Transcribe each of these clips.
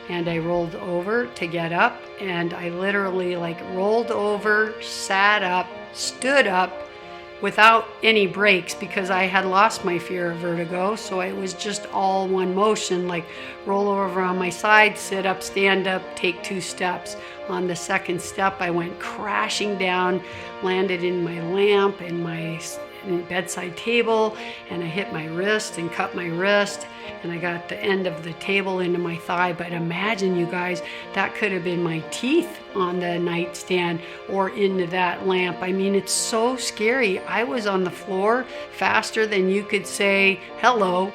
and I rolled over to get up, and I literally rolled over, sat up, stood up without any breaks because I had lost my fear of vertigo. So it was just all one motion, like roll over on my side, sit up, stand up, take 2 steps. On the second step, I went crashing down, landed in my lamp and my bedside table, and I hit my wrist and cut my wrist, and I got the end of the table into my thigh. But imagine, you guys, that could have been my teeth on the nightstand or into that lamp. I mean, it's so scary. I was on the floor faster than you could say hello.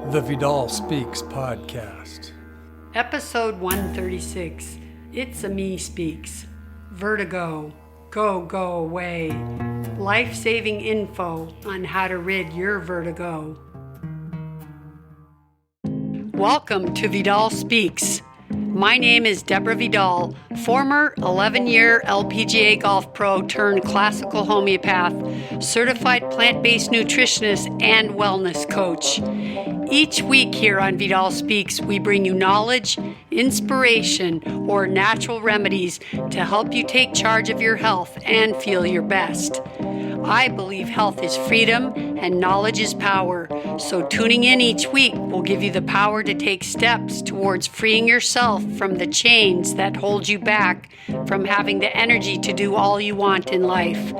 The Vidal Speaks podcast. Episode 136. It's a meSPEAKS. Vertigo. Go away. Life-saving info on how to rid your vertigo. Welcome to Vidal Speaks. My name is Deborah Vidal, former 11-year LPGA golf pro turned classical homeopath, certified plant-based nutritionist, and wellness coach. Each week here on Vidal Speaks, we bring you knowledge, inspiration, or natural remedies to help you take charge of your health and feel your best. I believe health is freedom and knowledge is power. So tuning in each week will give you the power to take steps towards freeing yourself from the chains that hold you back from having the energy to do all you want in life.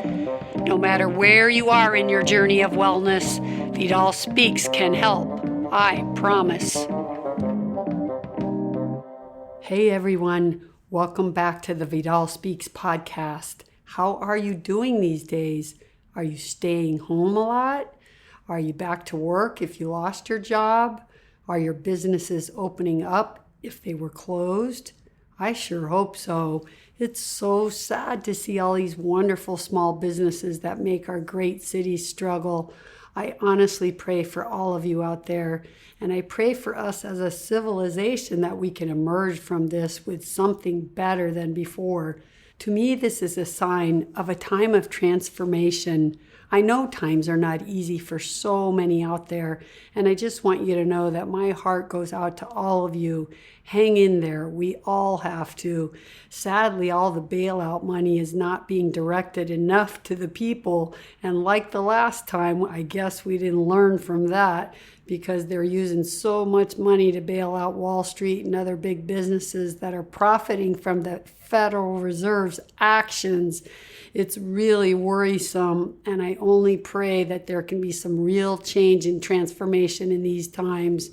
No matter where you are in your journey of wellness, Vidal Speaks can help. I promise. Hey everyone, welcome back to the Vidal Speaks podcast. How are you doing these days? Are you staying home a lot? Are you back to work if you lost your job? Are your businesses opening up if they were closed? I sure hope so. It's so sad to see all these wonderful small businesses that make our great cities struggle. I honestly pray for all of you out there, and I pray for us as a civilization that we can emerge from this with something better than before. To me, this is a sign of a time of transformation. I know times are not easy for so many out there, and I just want you to know that my heart goes out to all of you. Hang in there. We all have to. Sadly, all the bailout money is not being directed enough to the people, and like the last time, I guess we didn't learn from that because they're using so much money to bail out Wall Street and other big businesses that are profiting from the Federal Reserve's actions. It's really worrisome, and I only pray that there can be some real change and transformation in these times.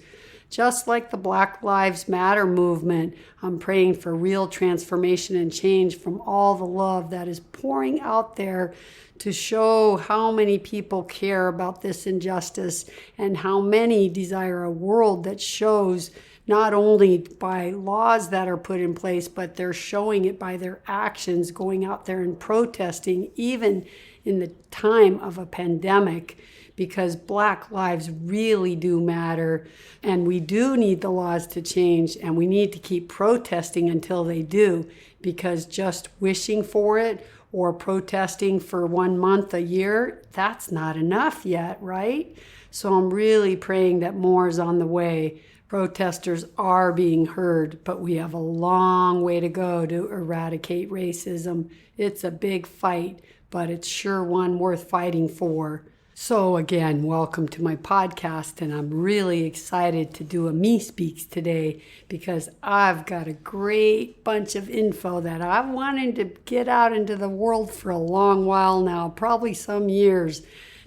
Just like the Black Lives Matter movement, I'm praying for real transformation and change from all the love that is pouring out there to show how many people care about this injustice and how many desire a world that shows not only by laws that are put in place, but they're showing it by their actions, going out there and protesting, even in the time of a pandemic, because Black lives really do matter. And we do need the laws to change, and we need to keep protesting until they do, because just wishing for it or protesting for 1 month a year, that's not enough yet, right? So I'm really praying that more is on the way. Protesters are being heard, but we have a long way to go to eradicate racism. It's a big fight, but it's sure one worth fighting for. So again, welcome to my podcast, and I'm really excited to do a meSPEAKS today because I've got a great bunch of info that I've wanted to get out into the world for a long while now, probably some years.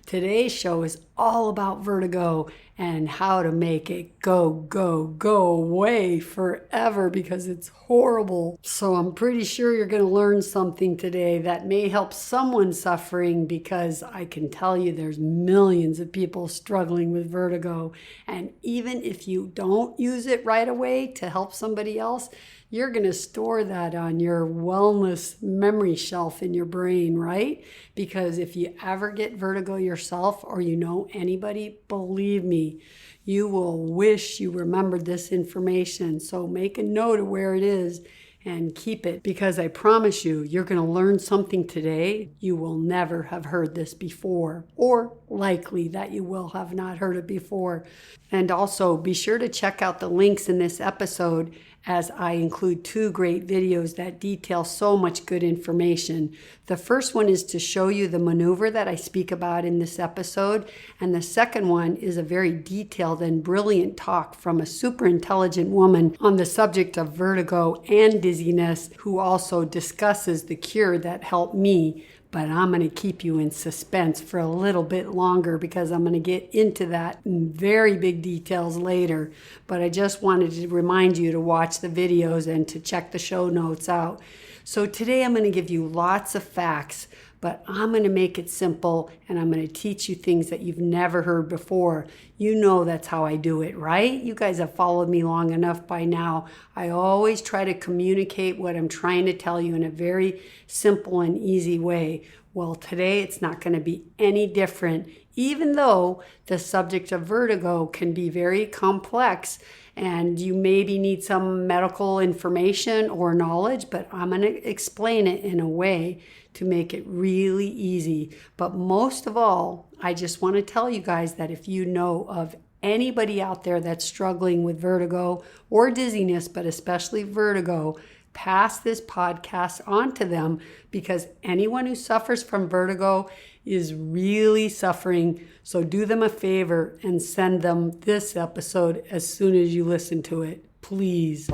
Today's show is all about vertigo and how to make it go away forever because it's horrible. So I'm pretty sure you're going to learn something today that may help someone suffering, because I can tell you there's millions of people struggling with vertigo. And even if you don't use it right away to help somebody else, you're going to store that on your wellness memory shelf in your brain, right? Because if you ever get vertigo yourself or you know anybody, believe me, you will wish you remembered this information. So make a note of where it is and keep it, because I promise you, you're going to learn something today. You will never have heard this before, or likely that you will have not heard it before. And also be sure to check out the links in this episode, as I include 2 great videos that detail so much good information. The first one is to show you the maneuver that I speak about in this episode, and the second one is a very detailed and brilliant talk from a super intelligent woman on the subject of vertigo and dizziness, who also discusses the cure that helped me. But I'm going to keep you in suspense for a little bit longer, because I'm going to get into that in very big details later. But I just wanted to remind you to watch the videos and to check the show notes out. So today I'm going to give you lots of facts, but I'm going to make it simple, and I'm going to teach you things that you've never heard before. You know that's how I do it, right? You guys have followed me long enough by now. I always try to communicate what I'm trying to tell you in a very simple and easy way. Well, today it's not going to be any different, even though the subject of vertigo can be very complex and you maybe need some medical information or knowledge, but I'm going to explain it in a way to make it really easy. But most of all, I just want to tell you guys that if you know of anybody out there that's struggling with vertigo or dizziness, but especially vertigo, pass this podcast on to them, because anyone who suffers from vertigo is really suffering. So do them a favor and send them this episode as soon as you listen to it, please.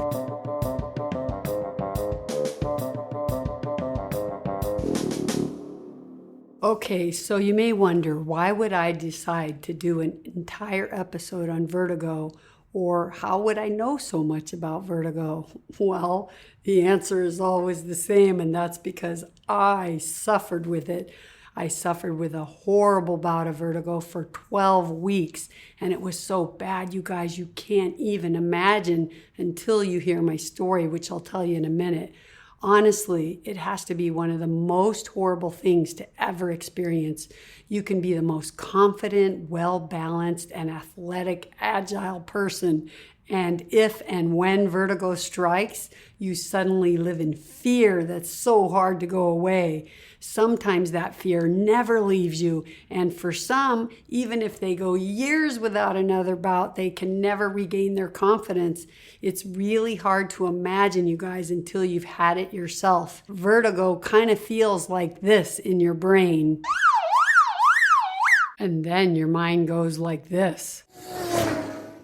Okay, so you may wonder, why would I decide to do an entire episode on vertigo, or how would I know so much about vertigo? Well, the answer is always the same, and that's because I suffered with it. I suffered with a horrible bout of vertigo for 12 weeks, and it was so bad, you guys, you can't even imagine until you hear my story, which I'll tell you in a minute. Honestly, it has to be one of the most horrible things to ever experience. You can be the most confident, well-balanced, and athletic, agile person, and if and when vertigo strikes, you suddenly live in fear that's so hard to go away. Sometimes that fear never leaves you, and for some, even if they go years without another bout, they can never regain their confidence. It's really hard to imagine, you guys, until you've had it yourself. Vertigo kind of feels like this in your brain, and then your mind goes like this,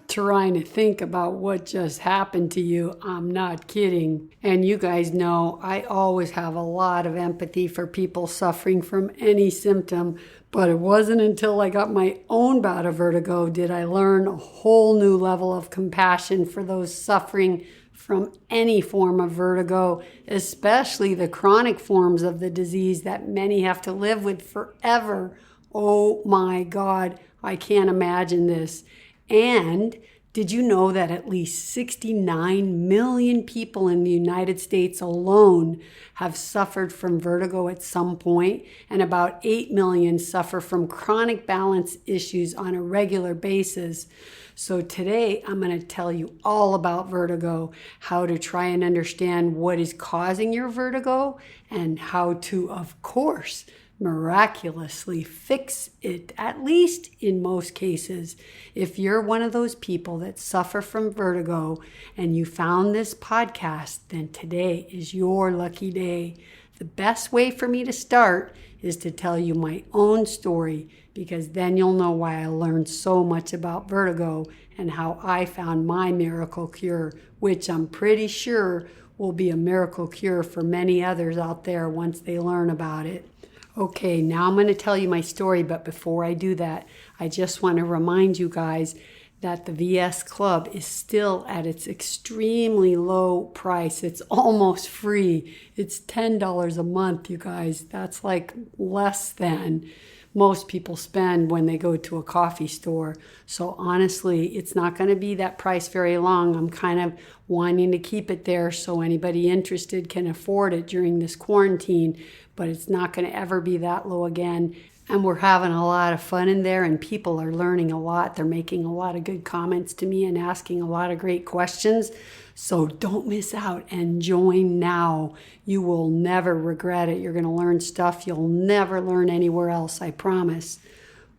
trying to think about what just happened to you. I'm not kidding. And you guys know I always have a lot of empathy for people suffering from any symptom, but it wasn't until I got my own bout of vertigo did I learn a whole new level of compassion for those suffering from any form of vertigo, especially the chronic forms of the disease that many have to live with forever. Oh my God, I can't imagine this. And did you know that at least 69 million people in the United States alone have suffered from vertigo at some point, and about 8 million suffer from chronic balance issues on a regular basis? So today I'm going to tell you all about vertigo, how to try and understand what is causing your vertigo, and how to, of course, miraculously fix it, at least in most cases. If you're one of those people that suffer from vertigo and you found this podcast, then today is your lucky day. The best way for me to start is to tell you my own story, because then you'll know why I learned so much about vertigo and how I found my miracle cure, which I'm pretty sure will be a miracle cure for many others out there once they learn about it. Okay, now I'm going to tell you my story, but before I do that, I just want to remind you guys that the VS Club is still at its extremely low price. It's almost free. It's $10 a month, you guys. That's like less than most people spend when they go to a coffee store. So honestly, it's not going to be that price very long. I'm kind of wanting to keep it there so anybody interested can afford it during this quarantine, but it's not going to ever be that low again. And we're having a lot of fun in there, and people are learning a lot. They're making a lot of good comments to me and asking a lot of great questions. So don't miss out and join now. You will never regret it. You're going to learn stuff you'll never learn anywhere else, I promise.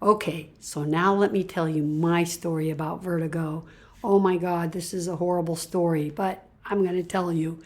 Okay, so now let me tell you my story about vertigo. Oh my God, this is a horrible story, but I'm going to tell you.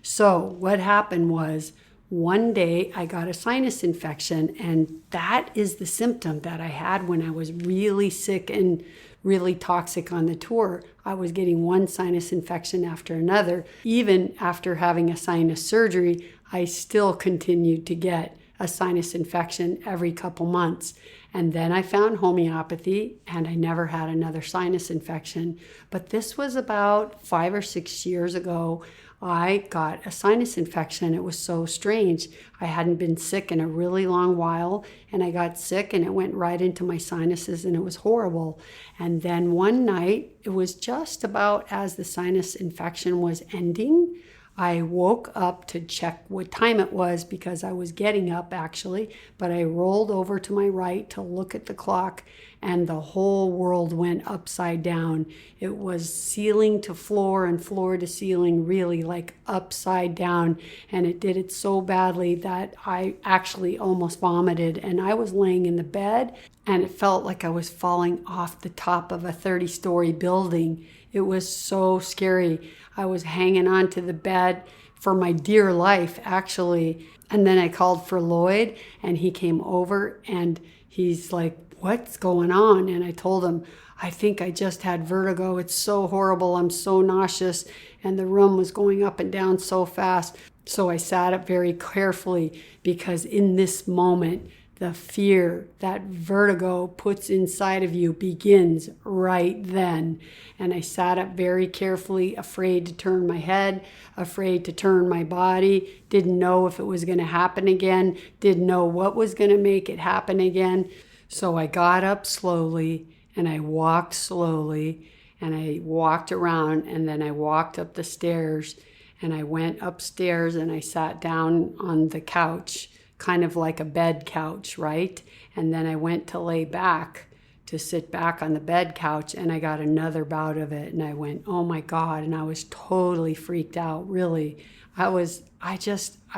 So what happened was, one day I got a sinus infection, and that is the symptom that I had when I was really sick and really toxic on the tour. I was getting one sinus infection after another. Even after having a sinus surgery, I still continued to get a sinus infection every couple months. And then I found homeopathy, and I never had another sinus infection. But this was about 5 or 6 years ago. I got a sinus infection. It was so strange. I hadn't been sick in a really long while, and I got sick and it went right into my sinuses, and it was horrible. And then one night, it was just about as the sinus infection was ending, I woke up to check what time it was because I was getting up actually, but I rolled over to my right to look at the clock, and the whole world went upside down. It was ceiling to floor and floor to ceiling, really like upside down, and it did it so badly that I actually almost vomited, and I was laying in the bed, and it felt like I was falling off the top of a 30-story building. It was so scary. I was hanging on to the bed for my dear life, actually. And then I called for Lloyd, and he came over, and he's like, "What's going on?" And I told him, "I think I just had vertigo. It's so horrible. I'm so nauseous." And the room was going up and down so fast. So I sat up very carefully, because in this moment, the fear that vertigo puts inside of you begins right then. And I sat up very carefully, afraid to turn my head, afraid to turn my body, didn't know if it was going to happen again, didn't know what was going to make it happen again. So I got up slowly, and I walked slowly, and I walked around, and then I walked up the stairs, and I went upstairs, and I sat down on the couch, kind of like a bed couch, right? And then I went to lay back, to sit back on the bed couch, and I got another bout of it, and I went, oh my God, and I was totally freaked out, really. I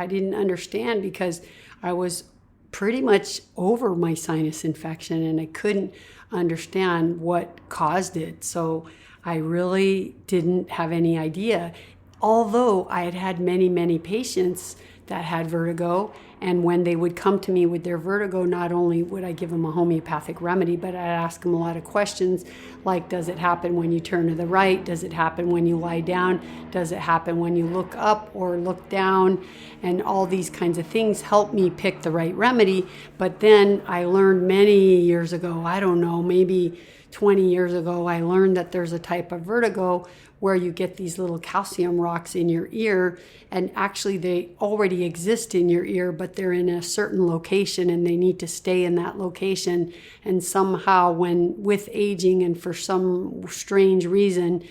didn't understand, because I was pretty much over my sinus infection, and I couldn't understand what caused it. So I really didn't have any idea, although I had had many, many patients that had vertigo. And when they would come to me with their vertigo, not only would I give them a homeopathic remedy, but I'd ask them a lot of questions like, does it happen when you turn to the right? Does it happen when you lie down? Does it happen when you look up or look down? And all these kinds of things help me pick the right remedy. But then I learned many years ago, I don't know, maybe 20 years ago, I learned that there's a type of vertigo where you get these little calcium rocks in your ear, and actually they already exist in your ear, but they're in a certain location and they need to stay in that location. And somehow, when with aging and for some strange reason,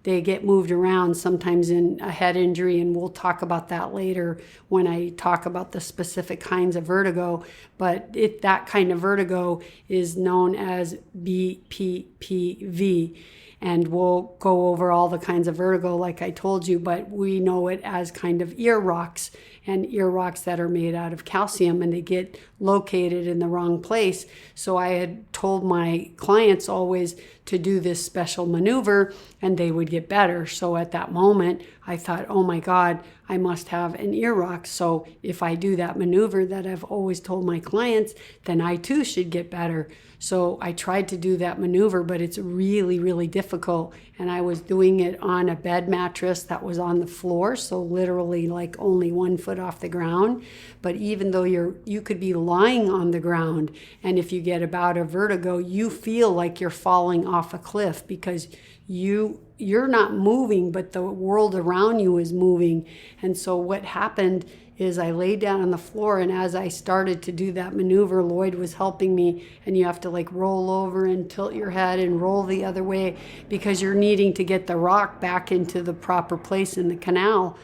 they get moved around, sometimes in a head injury, and we'll talk about that later when I talk about the specific kinds of vertigo. But that kind of vertigo is known as BPPV. And we'll go over all the kinds of vertigo like I told you, but we know it as kind of ear rocks, and ear rocks that are made out of calcium, and they get located in the wrong place. So I had told my clients always to do this special maneuver and they would get better. So at that moment, I thought, oh my God, I must have an ear rock. So if I do that maneuver that I've always told my clients, then I too should get better. So I tried to do that maneuver, but it's really, really difficult. And I was doing it on a bed mattress that was on the floor, so literally like only 1 foot off the ground. But even though you could be lying on the ground, and if you get a bout of vertigo, you feel like you're falling off a cliff, because you're not moving, but the world around you is moving. And so what happened is I laid down on the floor, and as I started to do that maneuver, Lloyd was helping me, and you have to like roll over and tilt your head and roll the other way, because you're needing to get the rock back into the proper place in the canal.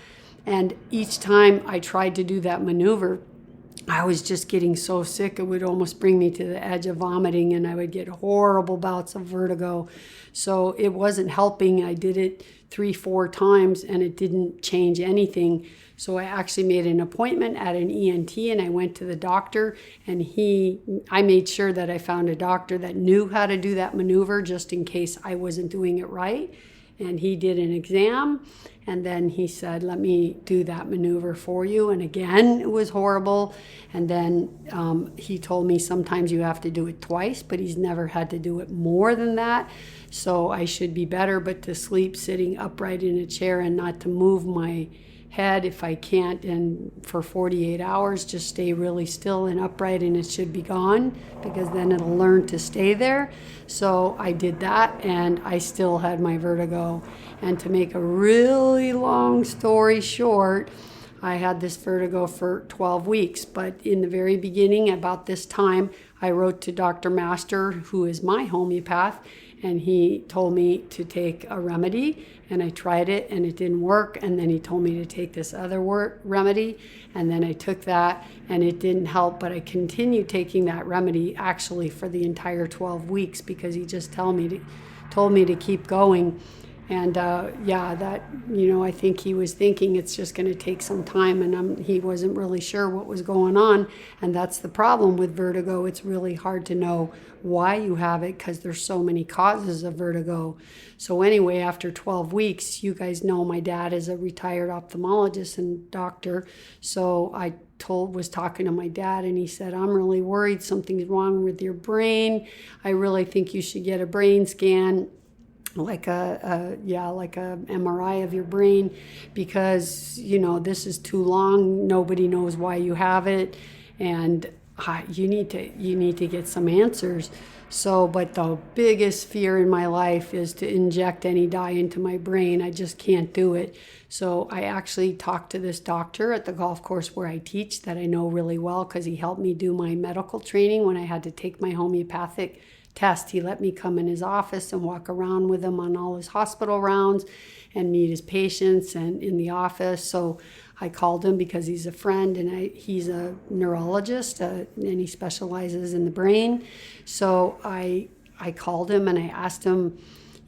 And each time I tried to do that maneuver, I was just getting so sick, it would almost bring me to the edge of vomiting, and I would get horrible bouts of vertigo. So it wasn't helping. I did it 3-4 times, and it didn't change anything. So I actually made an appointment at an ENT, and I went to the doctor, and I made sure that I found a doctor that knew how to do that maneuver just in case I wasn't doing it right. And he did an exam, and then he said, let me do that maneuver for you. And again, it was horrible. And then he told me sometimes you have to do it twice, but he's never had to do it more than that. So I should be better, but to sleep sitting upright in a chair and not to move my head if I can't, and for 48 hours just stay really still and upright, and it should be gone, because then it'll learn to stay there. So I did that, and I still had my vertigo. And to make a really long story short, I had this vertigo for 12 weeks. But in the very beginning, about this time, I wrote to Dr. Master, who is my homeopath, and he told me to take a remedy, and I tried it and it didn't work. And then he told me to take this other remedy, and then I took that and it didn't help, but I continued taking that remedy actually for the entire 12 weeks because he just told me to keep going. And I think he was thinking it's just going to take some time, and he wasn't really sure what was going on. And that's the problem with vertigo. It's really hard to know why you have it because there's so many causes of vertigo. So anyway, after 12 weeks, you guys know my dad is a retired ophthalmologist and doctor. So I was talking to my dad, and he said, I'm really worried something's wrong with your brain. I really think you should get a brain scan, like a MRI of your brain, because this is too long. Nobody knows why you have it, and you need to get some answers. So, but the biggest fear in my life is to inject any dye into my brain. I just can't do it. So I actually talked to this doctor at the golf course where I teach that I know really well, because he helped me do my medical training when I had to take my homeopathic test. He let me come in his office and walk around with him on all his hospital rounds and meet his patients and in the office. So I called him because he's a friend, and he's a neurologist and he specializes in the brain. So I called him and I asked him,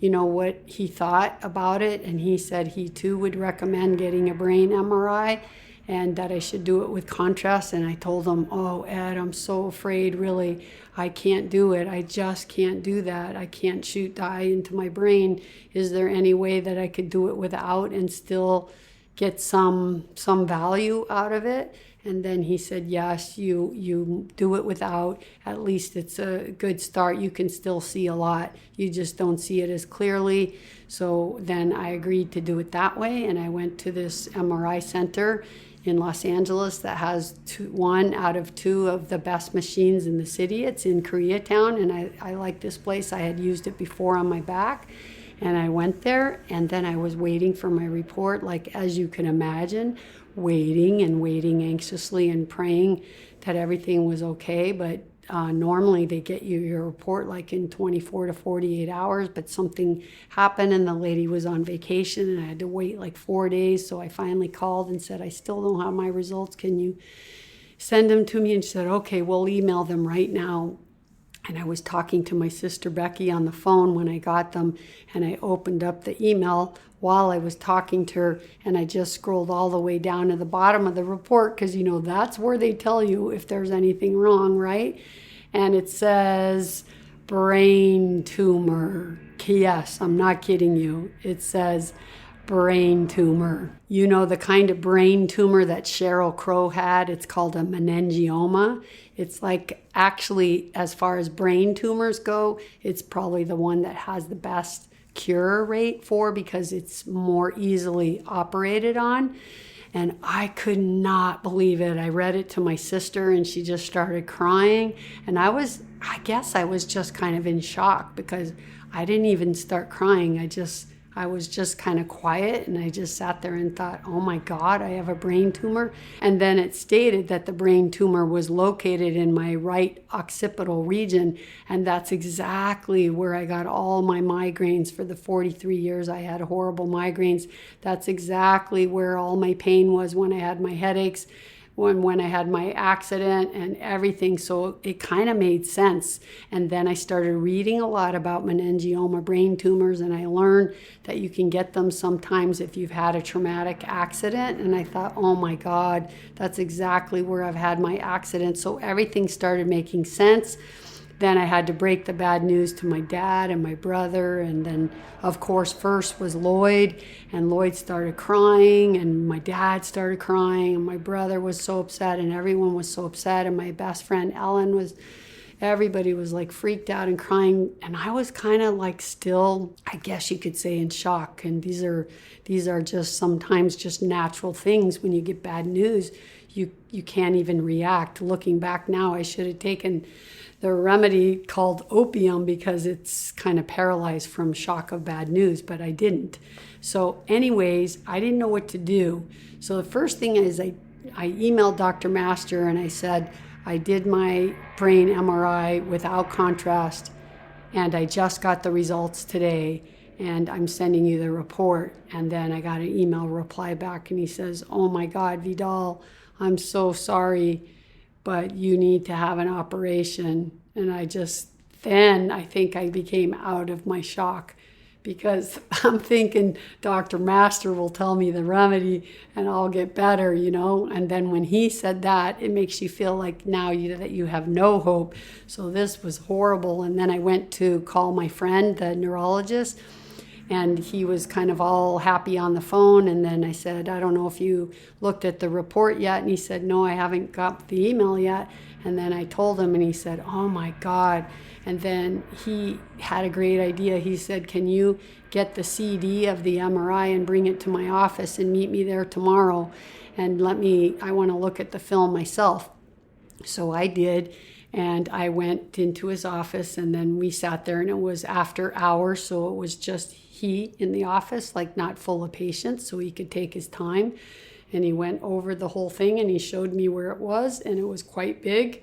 what he thought about it. And he said he too would recommend getting a brain MRI, and that I should do it with contrast. And I told him, oh, Ed, I'm so afraid, really, I can't do it. I just can't do that. I can't shoot dye into my brain. Is there any way that I could do it without and still get some value out of it? And then he said, yes, you do it without. At least it's a good start. You can still see a lot. You just don't see it as clearly. So then I agreed to do it that way, and I went to this MRI center in Los Angeles that has one out of two of the best machines in the city. It's in Koreatown, and I like this place. I had used it before on my back, and I went there, and then I was waiting for my report, like as you can imagine, waiting anxiously and praying that everything was okay. But normally they get you your report like in 24 to 48 hours, but something happened and the lady was on vacation and I had to wait like 4 days. So I finally called and said, I still don't have my results. Can you send them to me? And she said, okay, we'll email them right now. And I was talking to my sister Becky on the phone when I got them, and I opened up the email while I was talking to her, and I just scrolled all the way down to the bottom of the report, because that's where they tell you if there's anything wrong, right? And it says brain tumor. Yes, I'm not kidding you. It says brain tumor. The kind of brain tumor that Sheryl Crow had, it's called a meningioma. It's like, actually, as far as brain tumors go, it's probably the one that has the best cure rate for, because it's more easily operated on. And I could not believe it. I read it to my sister and she just started crying. And I guess I was just kind of in shock, because I didn't even start crying. I was just kind of quiet, and I just sat there and thought, oh my God, I have a brain tumor. And then it stated that the brain tumor was located in my right occipital region, and that's exactly where I got all my migraines for the 43 years I had horrible migraines. That's exactly where all my pain was when I had my headaches. when I had my accident and everything. So it kind of made sense. And then I started reading a lot about meningioma brain tumors, and I learned that you can get them sometimes if you've had a traumatic accident. And I thought, oh my God, that's exactly where I've had my accident. So everything started making sense. Then I had to break the bad news to my dad and my brother. And then, of course, first was Lloyd. And Lloyd started crying. And my dad started crying. And my brother was so upset. And everyone was so upset. And my best friend, Ellen, everybody was like freaked out and crying. And I was kind of like still, I guess you could say, in shock. And these are just sometimes just natural things. When you get bad news, you can't even react. Looking back now, I should have taken the remedy called opium because it's kind of paralyzed from shock of bad news, but I didn't. So anyways, I didn't know what to do. So the first thing is I emailed Dr. Master and I said, I did my brain MRI without contrast and I just got the results today and I'm sending you the report. And then I got an email reply back and he says, oh my God, Vidal, I'm so sorry, but you need to have an operation. And I think I became out of my shock because I'm thinking Dr. Master will tell me the remedy and I'll get better, And then when he said that, it makes you feel like now that you have no hope. So this was horrible. And then I went to call my friend, the neurologist, and he was kind of all happy on the phone. And then I said, I don't know if you looked at the report yet. And he said, no, I haven't got the email yet. And then I told him and he said, oh my God. And then he had a great idea. He said, can you get the CD of the MRI and bring it to my office and meet me there tomorrow? And I want to look at the film myself. So I did. And I went into his office and then we sat there and it was after hours. So it was just he in the office, like not full of patients, so he could take his time. And he went over the whole thing and he showed me where it was. And it was quite big,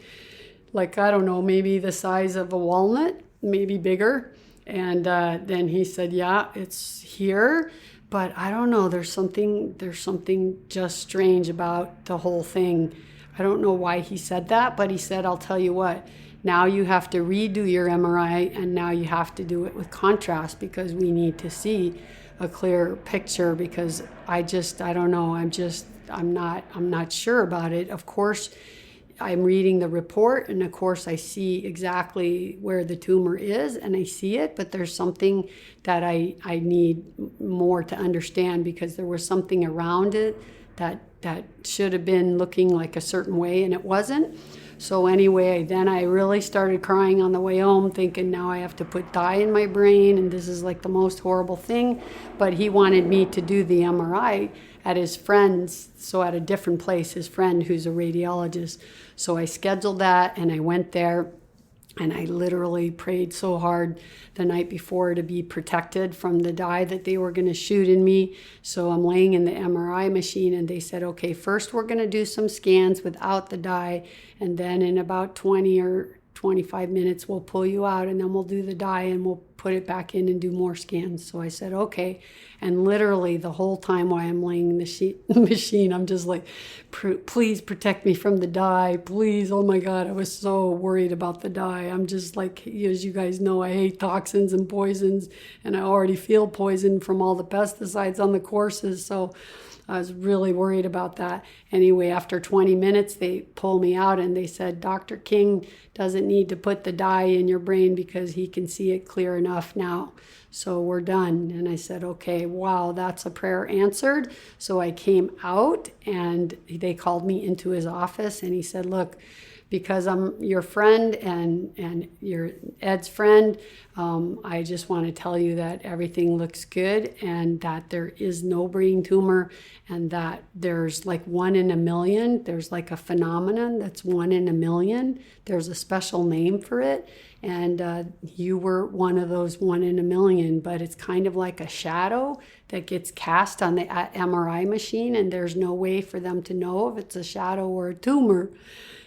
like, I don't know, maybe the size of a walnut, maybe bigger. And then he said, yeah, it's here. But I don't know, there's something just strange about the whole thing. I don't know why he said that, but he said, I'll tell you what, now you have to redo your MRI and now you have to do it with contrast because we need to see a clear picture because I don't know, I'm not sure about it. Of course, I'm reading the report and of course I see exactly where the tumor is and I see it, but there's something that I need more to understand because there was something around it that should have been looking like a certain way and it wasn't. So anyway, then I really started crying on the way home thinking now I have to put dye in my brain and this is like the most horrible thing. But he wanted me to do the MRI at his friend's, so at a different place, his friend who's a radiologist. So I scheduled that and I went there. And I literally prayed so hard the night before to be protected from the dye that they were going to shoot in me. So I'm laying in the MRI machine and they said, okay, first we're going to do some scans without the dye. And then in about 20 or 25 minutes, we'll pull you out and then we'll do the dye and we'll put it back in and do more scans. So I said, okay. And literally the whole time while I'm laying in the machine, I'm just like, please protect me from the dye. Please. Oh my God. I was so worried about the dye. I'm just like, as you guys know, I hate toxins and poisons and I already feel poison from all the pesticides on the courses. So I was really worried about that. Anyway, after 20 minutes, they pulled me out and they said, Dr. King doesn't need to put the dye in your brain because he can see it clear enough now. So we're done. And I said, okay, wow, that's a prayer answered. So I came out and they called me into his office and he said, look, because I'm your friend and you're Ed's friend, I just want to tell you that everything looks good and that there is no brain tumor and that there's like 1 in a million. There's like a phenomenon that's 1 in a million. There's a special name for it. And you were one of those 1 in a million, but it's kind of like a shadow that gets cast on the MRI machine and there's no way for them to know if it's a shadow or a tumor.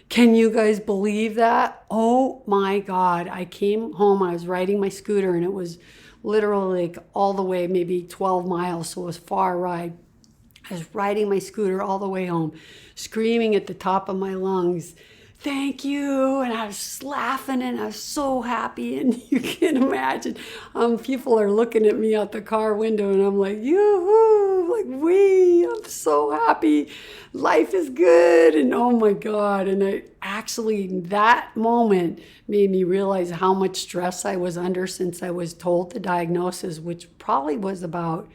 Can you guys believe that? Oh my God. I came home, I was riding my scooter and it was literally like all the way, maybe 12 miles. So it was a far ride. I was riding my scooter all the way home, screaming at the top of my lungs, thank you. And I was just laughing and I was so happy. And you can imagine, people are looking at me out the car window and I'm like, yoo-hoo, like, I'm so happy. Life is good. And oh my God. And that moment made me realize how much stress I was under since I was told the diagnosis, which probably was about,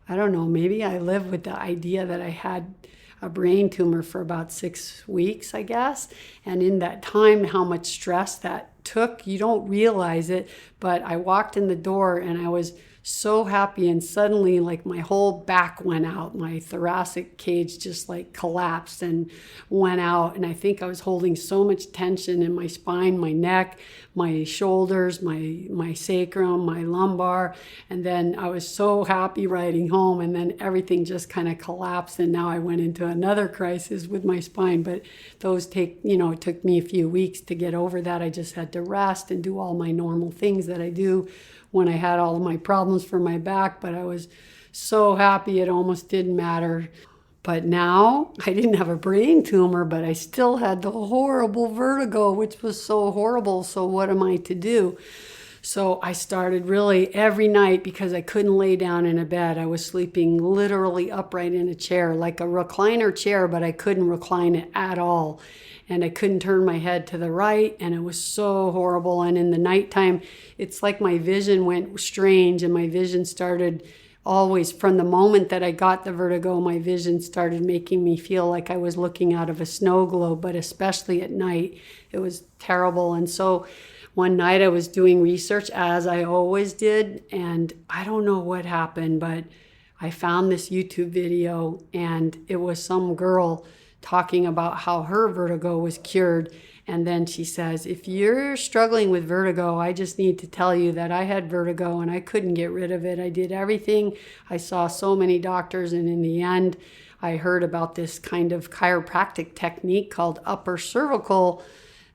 I don't know, maybe I lived with the idea that I had a brain tumor for about 6 weeks, I guess. And in that time, how much stress that took, you don't realize it. But I walked in the door and I was so happy, and suddenly like my whole back went out. My thoracic cage just like collapsed and went out. And I think I was holding so much tension in my spine, my neck, my shoulders, my sacrum, my lumbar. And then I was so happy riding home, and then everything just kind of collapsed. And now I went into another crisis with my spine. But it took me a few weeks to get over that. I just had to rest and do all my normal things that I do when I had all of my problems for my back. But I was so happy it almost didn't matter. But now I didn't have a brain tumor, but I still had the horrible vertigo, which was so horrible. So what am I to do? So I started really every night, because I couldn't lay down in a bed. I was sleeping literally upright in a chair, like a recliner chair, but I couldn't recline it at all. And I couldn't turn my head to the right, and it was so horrible. And in the nighttime, it's like my vision went strange, and my vision started always, from the moment that I got the vertigo, my vision started making me feel like I was looking out of a snow globe, but especially at night, it was terrible. And so one night I was doing research, as I always did, and I don't know what happened, but I found this YouTube video, and it was some girl talking about how her vertigo was cured. And then she says, if you're struggling with vertigo, I just need to tell you that I had vertigo and I couldn't get rid of it. I did everything. I saw so many doctors, and in the end, I heard about this kind of chiropractic technique called upper cervical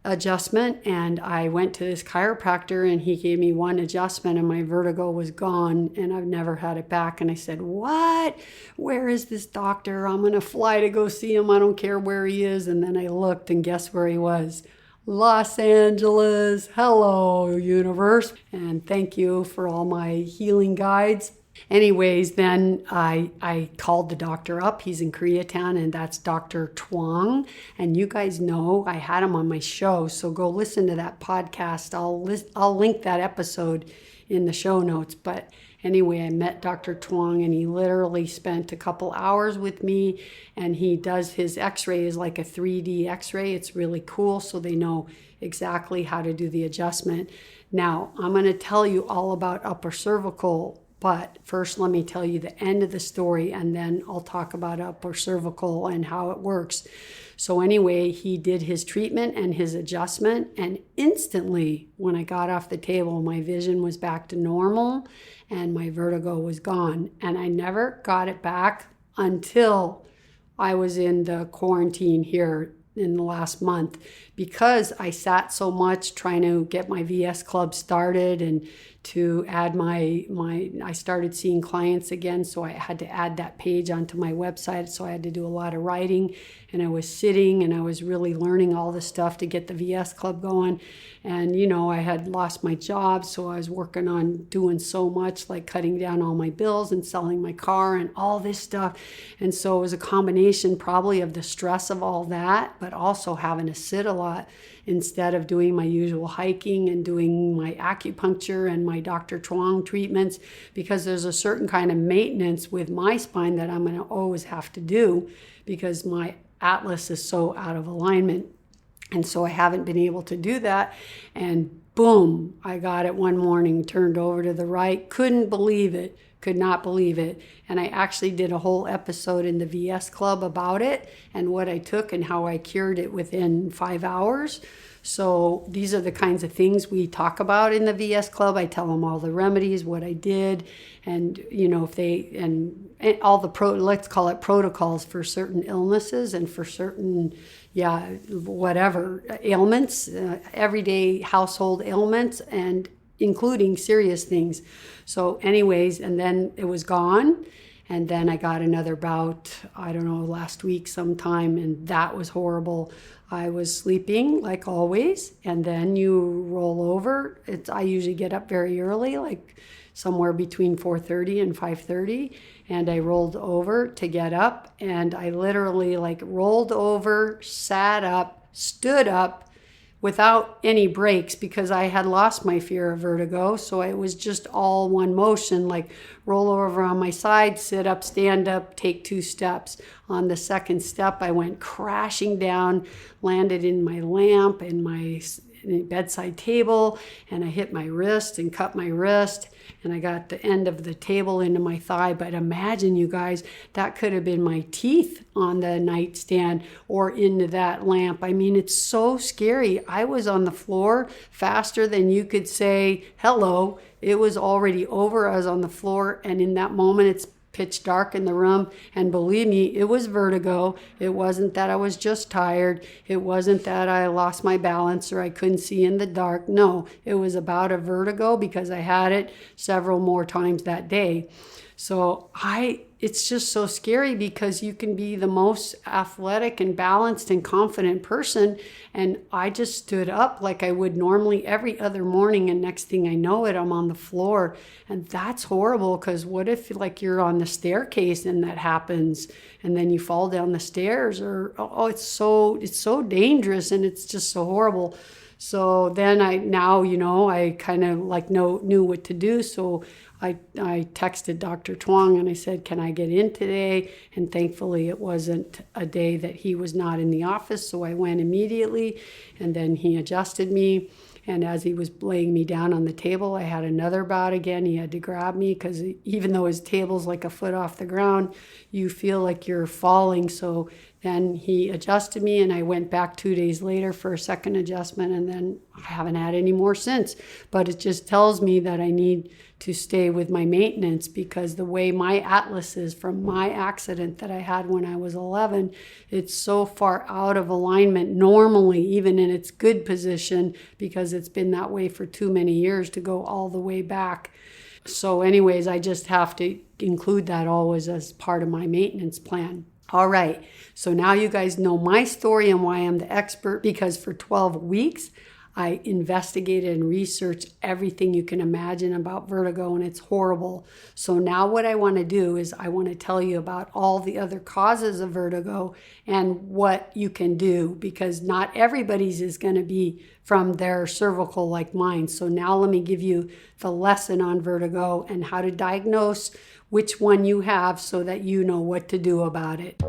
adjustment, and I went to this chiropractor, and he gave me one adjustment and my vertigo was gone, and I've never had it back. And I said, what? Where is this doctor? I'm gonna fly to go see him. I don't care where he is. And then I looked, and guess where he was? Los Angeles. Hello, universe. And thank you for all my healing guides. Anyways, then I called the doctor up. He's in Koreatown, and that's Dr. Twang. And you guys know I had him on my show, so go listen to that podcast. I'll link that episode in the show notes. But anyway, I met Dr. Twang, and he literally spent a couple hours with me, and he does his x-rays like a 3D x-ray. It's really cool, so they know exactly how to do the adjustment. Now, I'm going to tell you all about upper cervical, but first, let me tell you the end of the story, and then I'll talk about upper cervical and how it works. So anyway, he did his treatment and his adjustment, and instantly when I got off the table, my vision was back to normal and my vertigo was gone. And I never got it back until I was in the quarantine here in the last month, because I sat so much trying to get my VS Club started and to add I started seeing clients again, so I had to add that page onto my website. So I had to do a lot of writing, and I was sitting and I was really learning all this stuff to get the VS Club going. And I had lost my job, so I was working on doing so much, like cutting down all my bills and selling my car and all this stuff. And so it was a combination probably of the stress of all that, but also having to sit a lot instead of doing my usual hiking and doing my acupuncture and my Dr. Twang treatments, because there's a certain kind of maintenance with my spine that I'm going to always have to do because my atlas is so out of alignment. And so I haven't been able to do that. And boom, I got it one morning, turned over to the right. Couldn't believe it. Could not believe it. And I actually did a whole episode in the VS Club about it and what I took and how I cured it within 5 hours. So these are the kinds of things we talk about in the VS Club. I tell them all the remedies, what I did, and if they and all the let's call it protocols for certain illnesses and for certain whatever ailments, everyday household ailments, and including serious things. So anyways, and then it was gone. And then I got another bout, I don't know, last week sometime, and that was horrible. I was sleeping like always, and then you roll over. I usually get up very early, like somewhere between 4:30 and 5:30, and I rolled over to get up, and I literally like rolled over, sat up, stood up without any breaks because I had lost my fear of vertigo. So it was just all one motion, like roll over on my side, sit up, stand up, take 2 steps. On the second step, I went crashing down, landed in my lamp and my bedside table, and I hit my wrist and cut my wrist, and I got the end of the table into my thigh. But imagine, you guys, that could have been my teeth on the nightstand or into that lamp. I mean, it's so scary. I was on the floor faster than you could say hello. It was already over. I was on the floor, and in that moment, it's pitch dark in the room, and believe me, it was vertigo. It wasn't that I was just tired. It wasn't that I lost my balance or I couldn't see in the dark. No, it was about a vertigo because I had it several more times that day. So it's just so scary because you can be the most athletic and balanced and confident person. And I just stood up like I would normally every other morning. And next thing I know it, I'm on the floor. And that's horrible because what if like you're on the staircase and that happens and then you fall down the stairs it's so dangerous and it's just so horrible. So then I kind of like knew what to do. So I texted Dr. Twang and I said, can I get in today? And thankfully it wasn't a day that he was not in the office. So I went immediately, and then he adjusted me. And as he was laying me down on the table, I had another bout again. He had to grab me because even though his table's like a foot off the ground, you feel like you're falling. So then he adjusted me, and I went back 2 days later for a second adjustment, and then I haven't had any more since. But it just tells me that I need to stay with my maintenance, because the way my atlas is from my accident that I had when I was 11, it's so far out of alignment normally, even in its good position, because it's been that way for too many years to go all the way back. So anyways, I just have to include that always as part of my maintenance plan. All right, so now you guys know my story and why I'm the expert, because for 12 weeks, I investigated and researched everything you can imagine about vertigo, and it's horrible. So now what I want to do is I want to tell you about all the other causes of vertigo and what you can do, because not everybody's is going to be from their cervical like mine. So now let me give you the lesson on vertigo and how to diagnose which one you have so that you know what to do about it.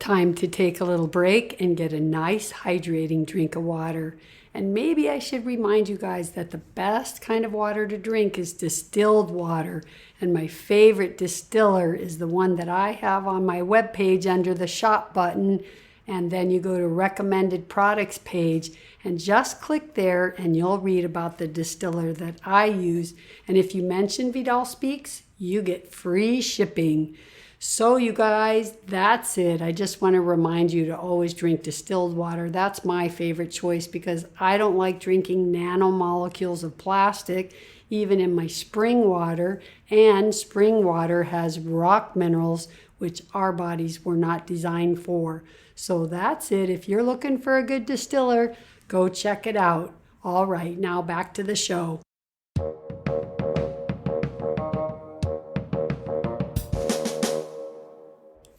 Time to take a little break and get a nice hydrating drink of water. And maybe I should remind you guys that the best kind of water to drink is distilled water. And my favorite distiller is the one that I have on my webpage under the shop button. And then you go to recommended products page and just click there and you'll read about the distiller that I use. And if you mention Vidal Speaks, you get free shipping. So you guys, that's it. I just want to remind you to always drink distilled water. That's my favorite choice because I don't like drinking nanomolecules of plastic, even in my spring water. And spring water has rock minerals, which our bodies were not designed for. So that's it. If you're looking for a good distiller, go check it out. All right, now back to the show.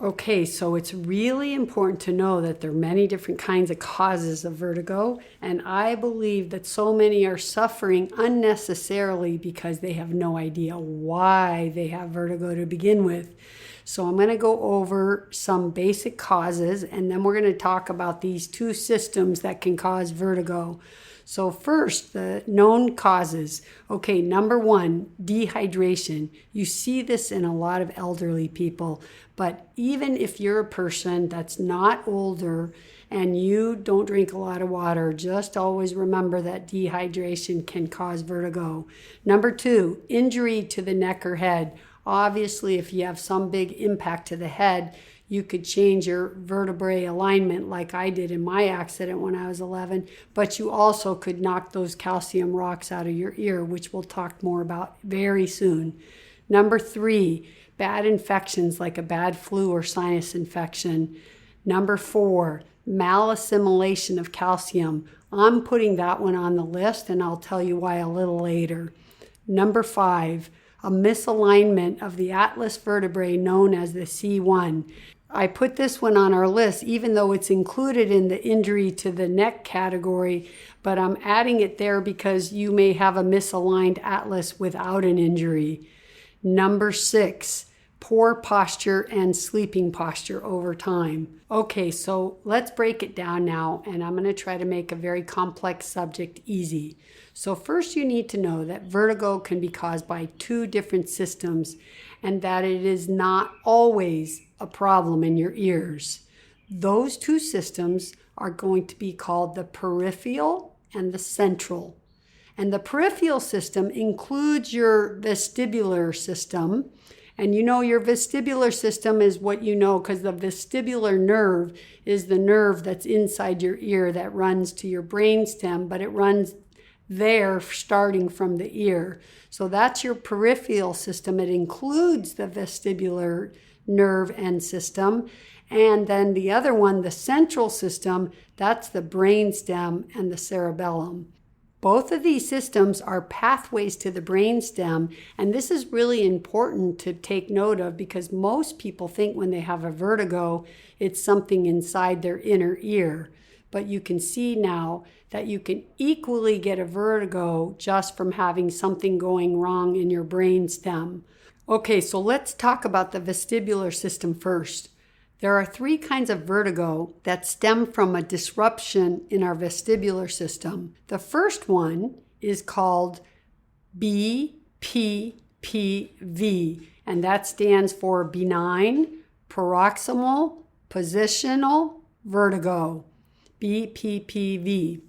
Okay, so it's really important to know that there are many different kinds of causes of vertigo, and I believe that so many are suffering unnecessarily because they have no idea why they have vertigo to begin with. So I'm going to go over some basic causes, and then we're going to talk about these 2 systems that can cause vertigo. So first, the known causes. Okay, number 1, dehydration. You see this in a lot of elderly people, but even if you're a person that's not older and you don't drink a lot of water, just always remember that dehydration can cause vertigo. Number 2, injury to the neck or head. Obviously, if you have some big impact to the head, You could change your vertebrae alignment like I did in my accident when I was 11, but you also could knock those calcium rocks out of your ear, which we'll talk more about very soon. Number 3, bad infections like a bad flu or sinus infection. Number 4, malassimilation of calcium. I'm putting that one on the list, and I'll tell you why a little later. Number 5, a misalignment of the atlas vertebrae known as the C1. I put this one on our list even though it's included in the injury to the neck category, but I'm adding it there because you may have a misaligned atlas without an injury. Number 6, poor posture and sleeping posture over time. Okay, so let's break it down now, and I'm going to try to make a very complex subject easy. So first you need to know that vertigo can be caused by 2 different systems, and that it is not always a problem in your ears. Those 2 systems are going to be called the peripheral and the central. And the peripheral system includes your vestibular system. And you know your vestibular system is what you know because the vestibular nerve is the nerve that's inside your ear that runs to your brainstem, but it runs there starting from the ear. So that's your peripheral system. It includes the vestibular nerve and system. And then the other one, the central system, that's the brainstem and the cerebellum. Both of these systems are pathways to the brainstem, and this is really important to take note of because most people think when they have a vertigo, it's something inside their inner ear. But you can see now that you can equally get a vertigo just from having something going wrong in your brainstem. Okay, so let's talk about the vestibular system first. There are 3 kinds of vertigo that stem from a disruption in our vestibular system. The first one is called BPPV, and that stands for benign paroxysmal positional vertigo, BPPV.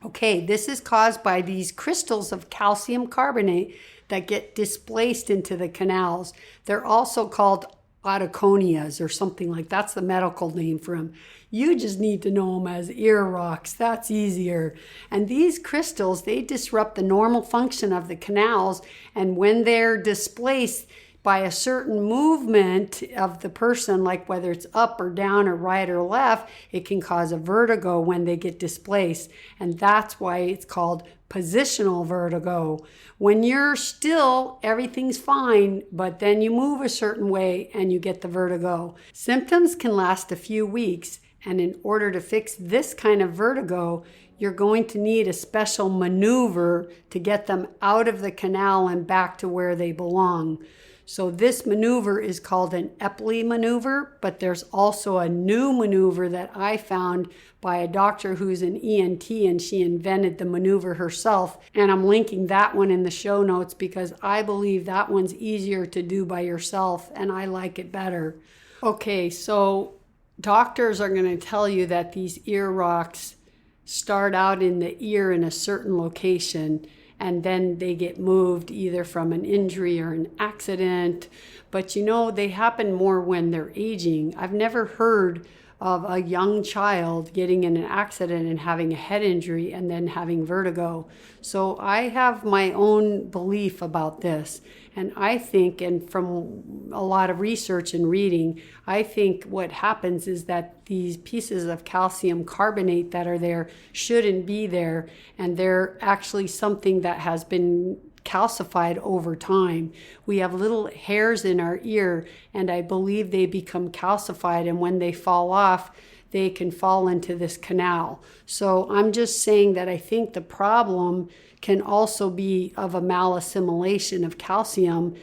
Okay, this is caused by these crystals of calcium carbonate that get displaced into the canals. They're also called ottaconias or something like that's the medical name for them. You just need to know them as ear rocks. That's easier. And these crystals, they disrupt the normal function of the canals. And when they're displaced by a certain movement of the person, like whether it's up or down or right or left, it can cause a vertigo when they get displaced. And that's why it's called positional vertigo. When you're still, everything's fine, but then you move a certain way and you get the vertigo. Symptoms can last a few weeks, and in order to fix this kind of vertigo, you're going to need a special maneuver to get them out of the canal and back to where they belong. So this maneuver is called an Epley maneuver, but there's also a new maneuver that I found by a doctor who's an ENT, and she invented the maneuver herself. And I'm linking that one in the show notes because I believe that one's easier to do by yourself and I like it better. Okay, so doctors are going to tell you that these ear rocks start out in the ear in a certain location, and then they get moved either from an injury or an accident. But you know, they happen more when they're aging. I've never heard of a young child getting in an accident and having a head injury and then having vertigo. So I have my own belief about this. And I think, and from a lot of research and reading, I think what happens is that these pieces of calcium carbonate that are there shouldn't be there. And they're actually something that has been calcified over time. We have little hairs in our ear, and I believe they become calcified, and when they fall off, they can fall into this canal. So I'm just saying that I think the problem can also be of a malassimilation of calcium,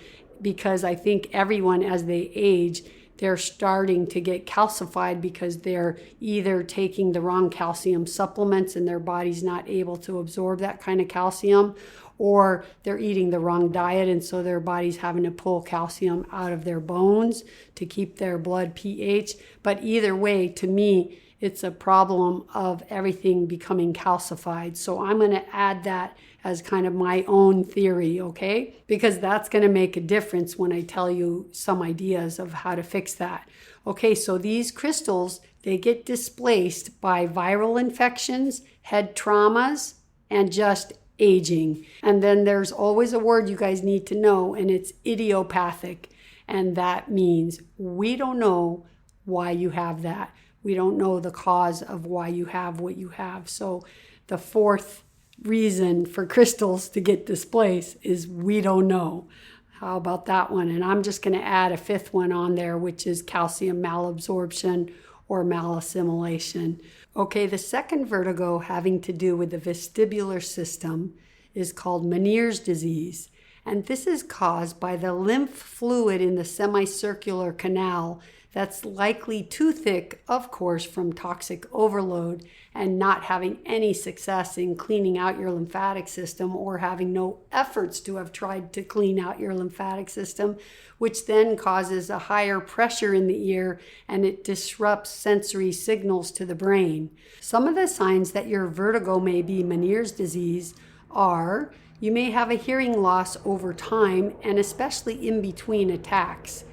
because I think everyone, as they age, they're starting to get calcified because they're either taking the wrong calcium supplements and their body's not able to absorb that kind of calcium, or they're eating the wrong diet and so their body's having to pull calcium out of their bones to keep their blood pH. But either way, to me, It's a problem of everything becoming calcified. So I'm going to add that as kind of my own theory, okay? Because that's going to make a difference when I tell you some ideas of how to fix that. Okay, so these crystals, they get displaced by viral infections, head traumas, and just aging. And then there's always a word you guys need to know, and it's idiopathic. And that means we don't know why you have that. We don't know the cause of why you have what you have. So the fourth reason for crystals to get displaced is we don't know. How about that one? And I'm just going to add a fifth one on there, which is calcium malabsorption or malassimilation. Okay, the second vertigo having to do with the vestibular system is called Meniere's disease. And this is caused by the lymph fluid in the semicircular canal that's likely too thick, of course, from toxic overload and not having any success in cleaning out your lymphatic system or having no efforts to have tried to clean out your lymphatic system, which then causes a higher pressure in the ear and it disrupts sensory signals to the brain. Some of the signs that your vertigo may be Meniere's disease are you may have a hearing loss over time and especially in between attacks.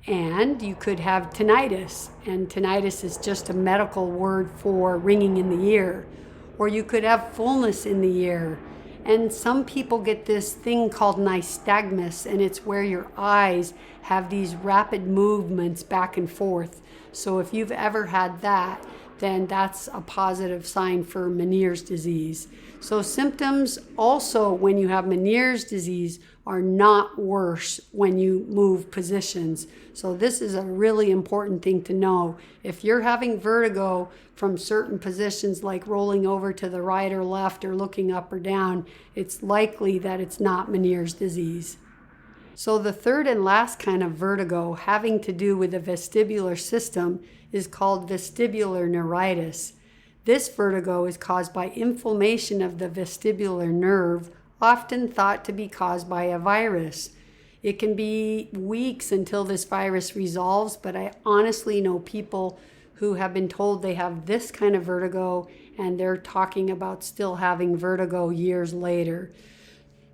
And you could have tinnitus, and tinnitus is just a medical word for ringing in the ear. Or you could have fullness in the ear. And some people get this thing called nystagmus, and it's where your eyes have these rapid movements back and forth. So if you've ever had that, then that's a positive sign for Meniere's disease. So symptoms also when you have Meniere's disease are not worse when you move positions. So this is a really important thing to know. If you're having vertigo from certain positions like rolling over to the right or left or looking up or down, it's likely that it's not Meniere's disease. So the third and last kind of vertigo having to do with the vestibular system is called vestibular neuritis. This vertigo is caused by inflammation of the vestibular nerve, often thought to be caused by a virus. It can be weeks until this virus resolves, but I honestly know people who have been told they have this kind of vertigo and they're talking about still having vertigo years later.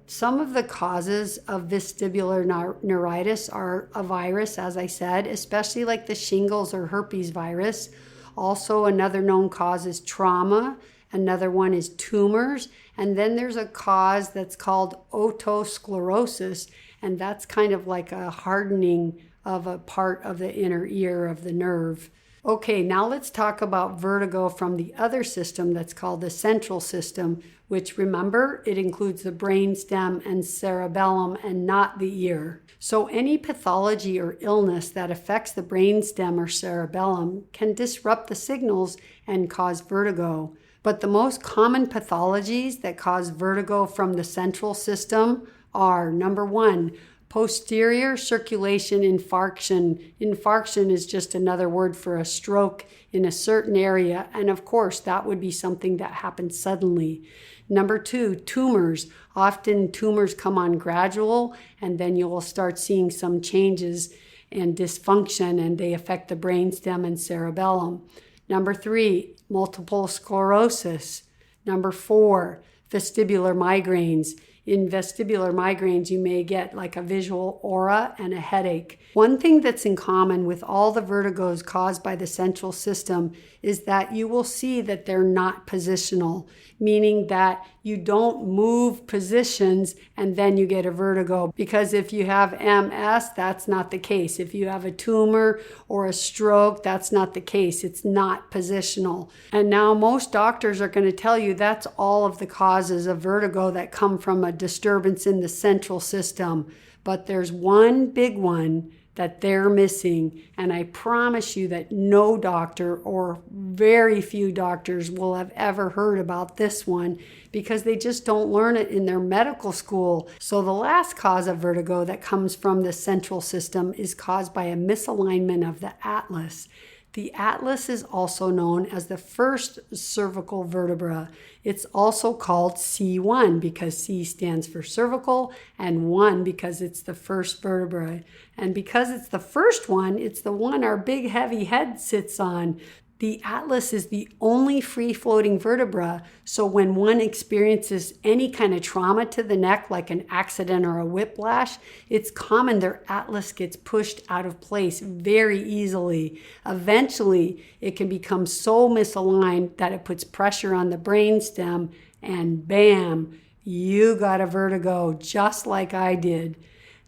Some of the causes of vestibular neuritis are a virus, as I said, especially like the shingles or herpes virus. Also, another known cause is trauma. Another one is tumors. And then there's a cause that's called otosclerosis, and that's kind of like a hardening of a part of the inner ear of the nerve. Okay, now let's talk about vertigo from the other system that's called the central system, which remember, it includes the brainstem and cerebellum and not the ear. So any pathology or illness that affects the brainstem or cerebellum can disrupt the signals and cause vertigo. But the most common pathologies that cause vertigo from the central system are, number one, posterior circulation infarction. Infarction is just another word for a stroke in a certain area, and of course that would be something that happens suddenly. Number two, tumors. Often tumors come on gradual, and then you will start seeing some changes and dysfunction, and they affect the brainstem and cerebellum. Number three, multiple sclerosis. Number four, vestibular migraines. In vestibular migraines, you may get like a visual aura and a headache. One thing that's in common with all the vertigos caused by the central system is that you will see that they're not positional, meaning that you don't move positions and then you get a vertigo. Because if you have MS, that's not the case. If you have a tumor or a stroke, that's not the case. It's not positional. And now most doctors are going to tell you that's all of the causes of vertigo that come from a disturbance in the central system. But there's one big one that they're missing, and I promise you that no doctor or very few doctors will have ever heard about this one because they just don't learn it in their medical school. So the last cause of vertigo that comes from the central system is caused by a misalignment of the atlas. The atlas is also known as the first cervical vertebra. It's also called C1 because C stands for cervical and 1 because it's the first vertebra. And because it's the first one, it's the one our big heavy head sits on. The atlas is the only free-floating vertebra, so when one experiences any kind of trauma to the neck, like an accident or a whiplash, it's common their atlas gets pushed out of place very easily. Eventually, it can become so misaligned that it puts pressure on the brainstem, and bam, you got a vertigo, just like I did.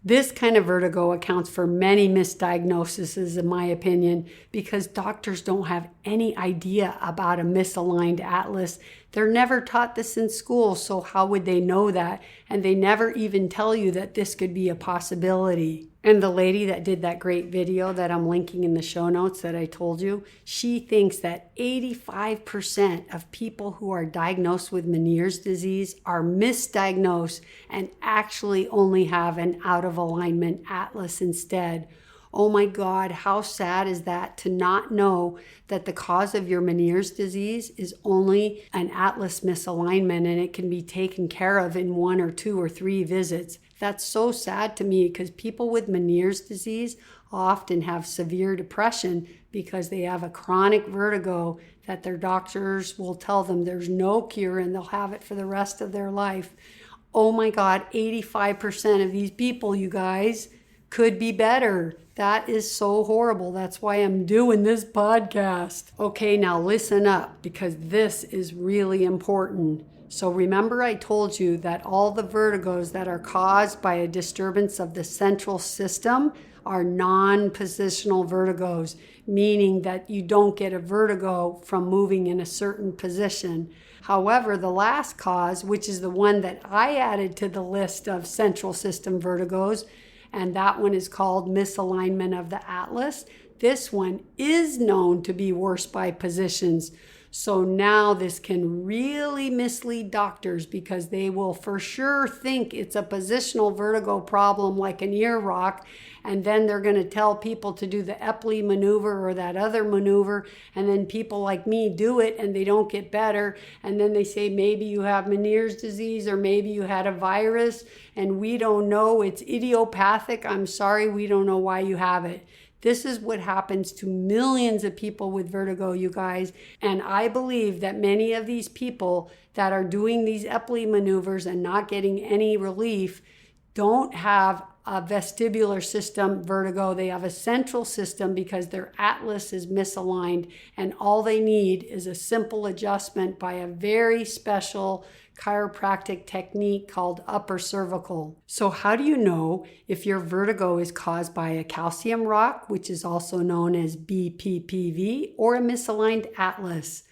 This kind of vertigo accounts for many misdiagnoses, in my opinion, because doctors don't have any idea about a misaligned atlas. They're never taught this in school, so how would they know that? And they never even tell you that this could be a possibility. And the lady that did that great video that I'm linking in the show notes that I told you, she thinks that 85% of people who are diagnosed with Meniere's disease are misdiagnosed and actually only have an out of alignment atlas instead. Oh my God, how sad is that to not know that the cause of your Meniere's disease is only an atlas misalignment and it can be taken care of in 1 or 2 or 3 visits. That's so sad to me because people with Meniere's disease often have severe depression because they have a chronic vertigo that their doctors will tell them there's no cure and they'll have it for the rest of their life. Oh my God, 85% of these people, you guys, could be better. That is so horrible. That's why I'm doing this podcast. Okay, now listen up because this is really important. So remember I told you that all the vertigos that are caused by a disturbance of the central system are non-positional vertigos, meaning that you don't get a vertigo from moving in a certain position. However, the last cause, which is the one that I added to the list of central system vertigos, and that one is called misalignment of the atlas. This one is known to be worse by positions. So now this can really mislead doctors because they will for sure think it's a positional vertigo problem like an ear rock, and then they're going to tell people to do the Epley maneuver or that other maneuver, and then people like me do it and they don't get better, and then they say maybe you have Meniere's disease or maybe you had a virus and we don't know, it's idiopathic. I'm sorry, we don't know why you have it. This is what happens to millions of people with vertigo, you guys. And I believe that many of these people that are doing these Epley maneuvers and not getting any relief don't have a vestibular system vertigo. They have a central system because their atlas is misaligned, and all they need is a simple adjustment by a very special chiropractic technique called upper cervical. So how do you know if your vertigo is caused by a calcium rock, which is also known as BPPV, or a misaligned atlas?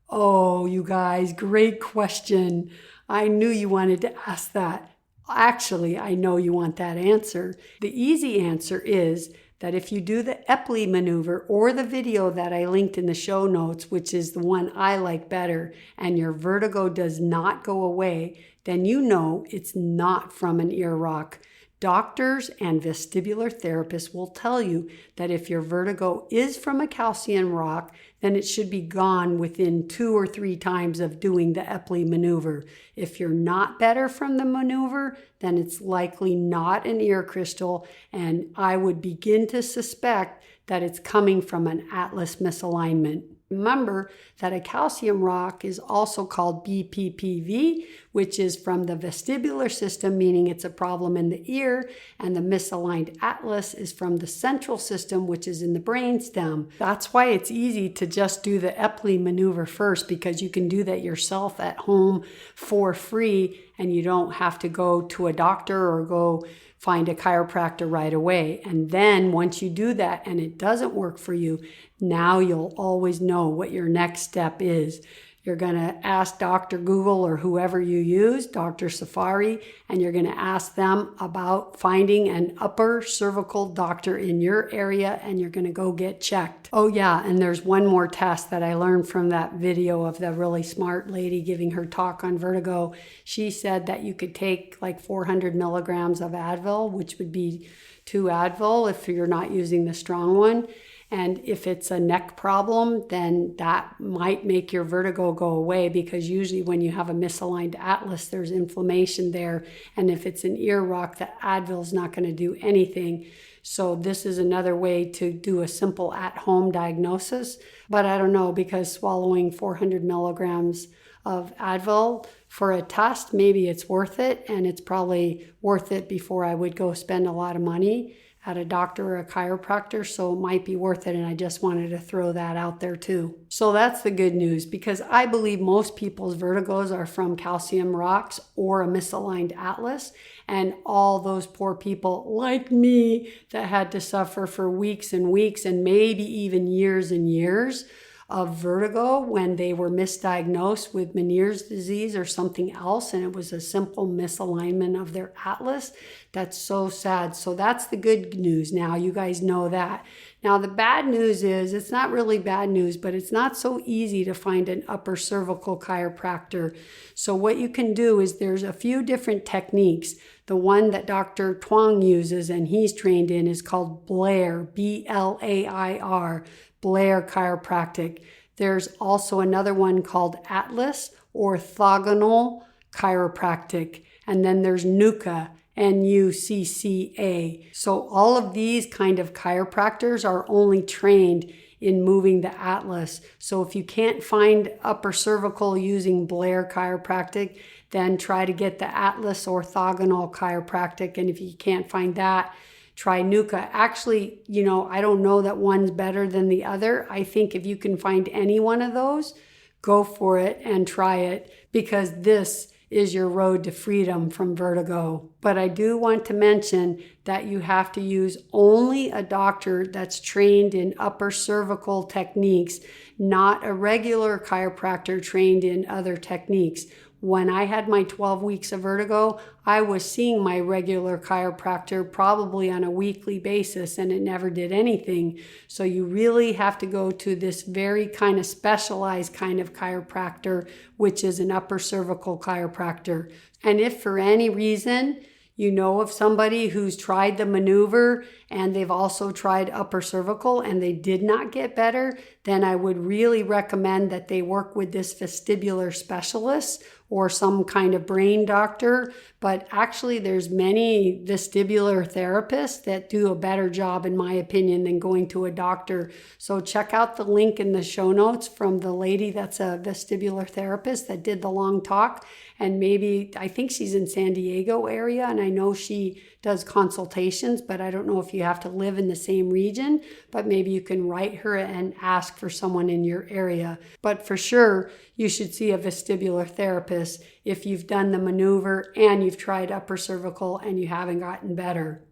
Oh, you guys, great question. I knew you wanted to ask that. Actually, I know you want that answer. The easy answer is that if you do the Epley maneuver or the video that I linked in the show notes, which is the one I like better, and your vertigo does not go away, then you know it's not from an ear rock. Doctors and vestibular therapists will tell you that if your vertigo is from a calcium rock, then it should be gone within 2 or 3 times of doing the Epley maneuver. If you're not better from the maneuver, then it's likely not an ear crystal, and I would begin to suspect that it's coming from an atlas misalignment. Remember that a calcium rock is also called BPPV, which is from the vestibular system, meaning it's a problem in the ear, and the misaligned atlas is from the central system, which is in the brainstem. That's why it's easy to just do the Epley maneuver first, because you can do that yourself at home for free, and you don't have to go to a doctor or go find a chiropractor right away. And then once you do that and it doesn't work for you, now you'll always know what your next step is. You're going to ask Dr. Google or whoever you use, Dr. Safari, and you're going to ask them about finding an upper cervical doctor in your area, and you're going to go get checked. Oh yeah, and there's one more test that I learned from that video of the really smart lady giving her talk on vertigo. She said that you could take like 400 milligrams of Advil, which would be 2 Advil if you're not using the strong one. And if it's a neck problem, then that might make your vertigo go away, because usually when you have a misaligned atlas, there's inflammation there. And if it's an ear rock, the Advil's not going to do anything. So this is another way to do a simple at-home diagnosis. But I don't know, because swallowing 400 milligrams of Advil for a test, maybe it's worth it. And it's probably worth it before I would go spend a lot of money at a doctor or a chiropractor, so it might be worth it, and I just wanted to throw that out there too. So that's the good news, because I believe most people's vertigos are from calcium rocks or a misaligned atlas, and all those poor people like me that had to suffer for weeks and weeks and maybe even years and years of vertigo when they were misdiagnosed with Meniere's disease or something else, and it was a simple misalignment of their atlas. That's so sad. So that's the good news. Now you guys know that. Now the bad news is, it's not really bad news, but it's not so easy to find an upper cervical chiropractor. So what you can do is, there's a few different techniques. The one that Dr. Twang uses and he's trained in is called Blair, B-L-A-I-R, Blair Chiropractic. There's also another one called Atlas or Orthogonal Chiropractic. And then there's NUCCA, N-U-C-C-A. So all of these kind of chiropractors are only trained in moving the atlas. So if you can't find upper cervical using Blair Chiropractic, then try to get the Atlas Orthogonal Chiropractic. And if you can't find that, try NUCCA. Actually, I don't know that one's better than the other. I think if you can find any one of those, go for it and try it, because this is your road to freedom from vertigo. But I do want to mention that you have to use only a doctor that's trained in upper cervical techniques, not a regular chiropractor trained in other techniques. When I had my 12 weeks of vertigo, I was seeing my regular chiropractor probably on a weekly basis, and it never did anything. So you really have to go to this very kind of specialized kind of chiropractor, which is an upper cervical chiropractor. And if for any reason you know of somebody who's tried the maneuver and they've also tried upper cervical and they did not get better, then I would really recommend that they work with this vestibular specialist or some kind of brain doctor. But actually, there's many vestibular therapists that do a better job, in my opinion, than going to a doctor. So check out the link in the show notes from the lady that's a vestibular therapist that did the long talk. And maybe, I think she's in San Diego area, and I know she does consultations, but I don't know if you have to live in the same region, but maybe you can write her and ask for someone in your area. But for sure, you should see a vestibular therapist if you've done the maneuver and you've tried upper cervical and you haven't gotten better.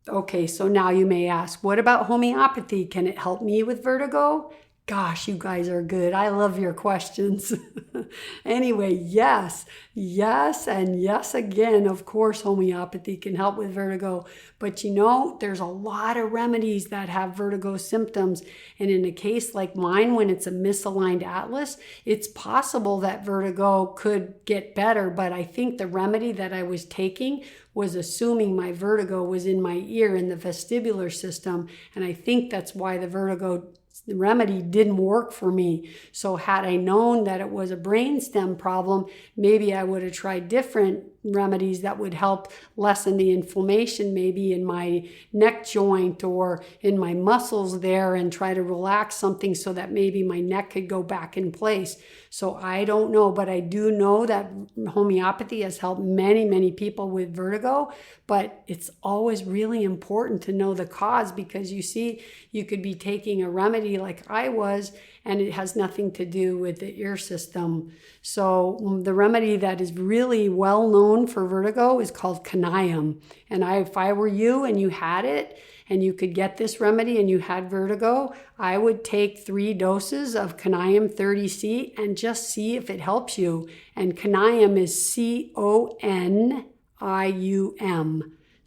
Okay, so now you may ask, what about homeopathy? Can it help me with vertigo? Gosh, you guys are good. I love your questions. Anyway, yes, and yes again. Of course, homeopathy can help with vertigo. But there's a lot of remedies that have vertigo symptoms. And in a case like mine, when it's a misaligned atlas, it's possible that vertigo could get better. But I think the remedy that I was taking was assuming my vertigo was in my ear in the vestibular system. And I think that's why the remedy didn't work for me. So had I known that it was a brainstem problem, maybe I would have tried different remedies that would help lessen the inflammation, maybe in my neck joint or in my muscles there, and try to relax something so that maybe my neck could go back in place. So I don't know, but I do know that homeopathy has helped many, many people with vertigo, but it's always really important to know the cause, because you could be taking a remedy like I was, and it has nothing to do with the ear system. So the remedy that is really well known for vertigo is called Canium. And if I were you and you had it, and you could get this remedy and you had vertigo, I would take 3 doses of Canium 30C and just see if it helps you. And Canium is C-O-N-I-U-M.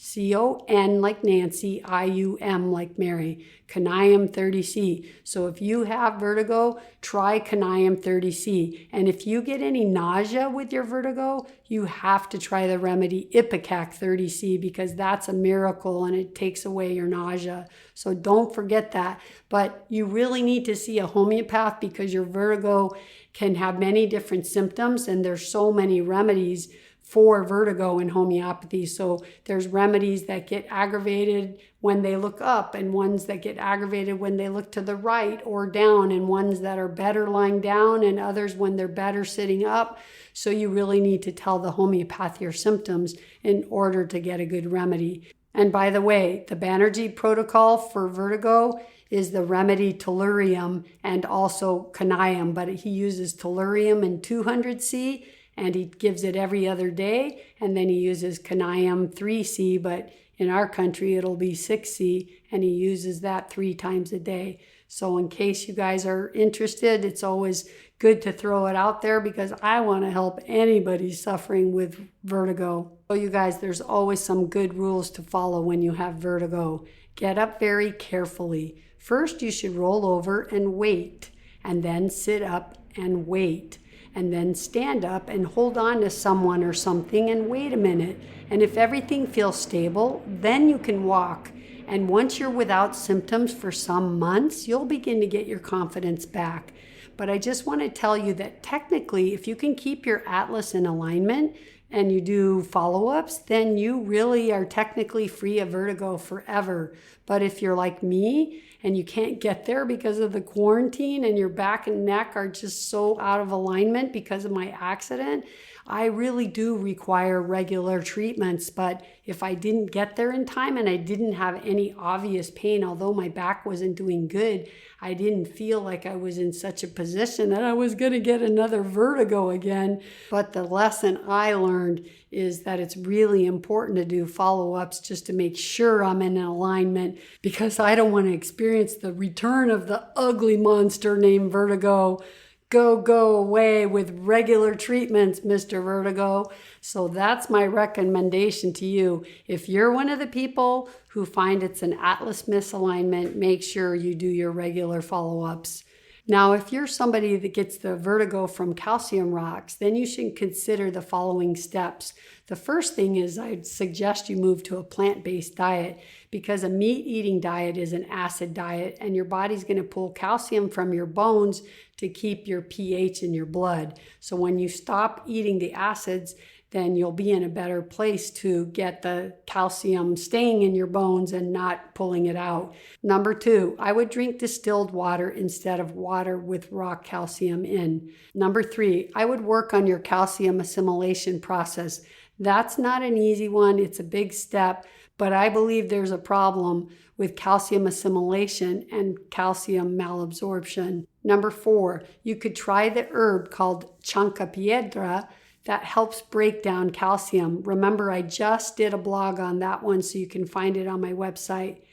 CON like Nancy, IUM like Mary, Conium 30C. So if you have vertigo, try Conium 30C. And if you get any nausea with your vertigo, you have to try the remedy Ipecac 30C because that's a miracle and it takes away your nausea. So don't forget that. But you really need to see a homeopath because your vertigo can have many different symptoms and there's so many remedies for vertigo in homeopathy. So there's remedies that get aggravated when they look up and ones that get aggravated when they look to the right or down and ones that are better lying down and others when they're better sitting up. So you really need to tell the homeopath your symptoms in order to get a good remedy. And by the way, the Banerjee protocol for vertigo is the remedy tellurium and also conium, but he uses tellurium in 200C and he gives it every other day, and then he uses conium 3C, but in our country it'll be 6C, and he uses that 3 times a day. So in case you guys are interested, it's always good to throw it out there because I want to help anybody suffering with vertigo. So you guys, there's always some good rules to follow when you have vertigo. Get up very carefully. First, you should roll over and wait, and then sit up and wait. And then stand up and hold on to someone or something and wait a minute. And if everything feels stable, then you can walk. And once you're without symptoms for some months, you'll begin to get your confidence back. But I just want to tell you that technically, if you can keep your atlas in alignment and you do follow-ups, then you really are technically free of vertigo forever. But if you're like me and you can't get there because of the quarantine and your back and neck are just so out of alignment because of my accident, I really do require regular treatments. But if I didn't get there in time and I didn't have any obvious pain, although my back wasn't doing good, I didn't feel like I was in such a position that I was going to get another vertigo again. But the lesson I learned is that it's really important to do follow-ups just to make sure I'm in alignment because I don't want to experience the return of the ugly monster named vertigo. Go away with regular treatments, Mr. Vertigo. So that's my recommendation to you. If you're one of the people who find it's an atlas misalignment, make sure you do your regular follow-ups. Now, if you're somebody that gets the vertigo from calcium rocks, then you should consider the following steps. The first thing is I'd suggest you move to a plant-based diet because a meat-eating diet is an acid diet and your body's going to pull calcium from your bones to keep your pH in your blood. So when you stop eating the acids, then you'll be in a better place to get the calcium staying in your bones and not pulling it out. Number 2, I would drink distilled water instead of water with raw calcium in. Number 3, I would work on your calcium assimilation process. That's not an easy one. It's a big step, but I believe there's a problem with calcium assimilation and calcium malabsorption. Number 4, you could try the herb called chancapiedra that helps break down calcium. Remember, I just did a blog on that one, so you can find it on my website.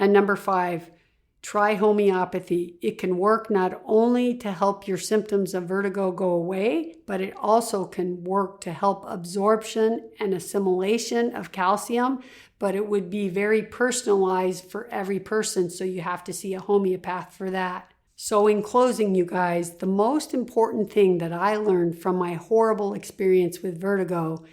And number 5, try homeopathy. It can work not only to help your symptoms of vertigo go away, but it also can work to help absorption and assimilation of calcium, but it would be very personalized for every person, so you have to see a homeopath for that. So in closing, you guys, the most important thing that I learned from my horrible experience with vertigo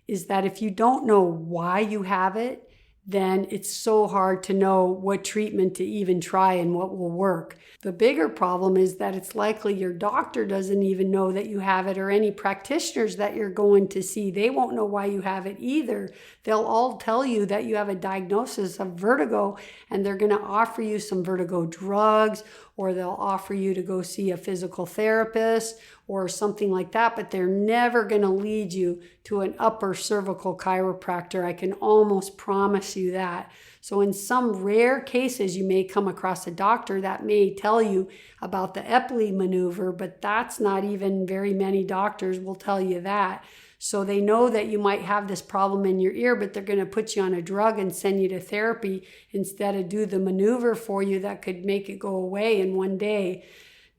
is that if you don't know why you have it, then it's so hard to know what treatment to even try and what will work. The bigger problem is that it's likely your doctor doesn't even know that you have it, or any practitioners that you're going to see, they won't know why you have it either. They'll all tell you that you have a diagnosis of vertigo and they're going to offer you some vertigo drugs, or they'll offer you to go see a physical therapist or something like that, but they're never going to lead you to an upper cervical chiropractor. I can almost promise you that. So in some rare cases, you may come across a doctor that may tell you about the Epley maneuver, but that's not even very many doctors will tell you that. So they know that you might have this problem in your ear, but they're going to put you on a drug and send you to therapy instead of do the maneuver for you that could make it go away in one day.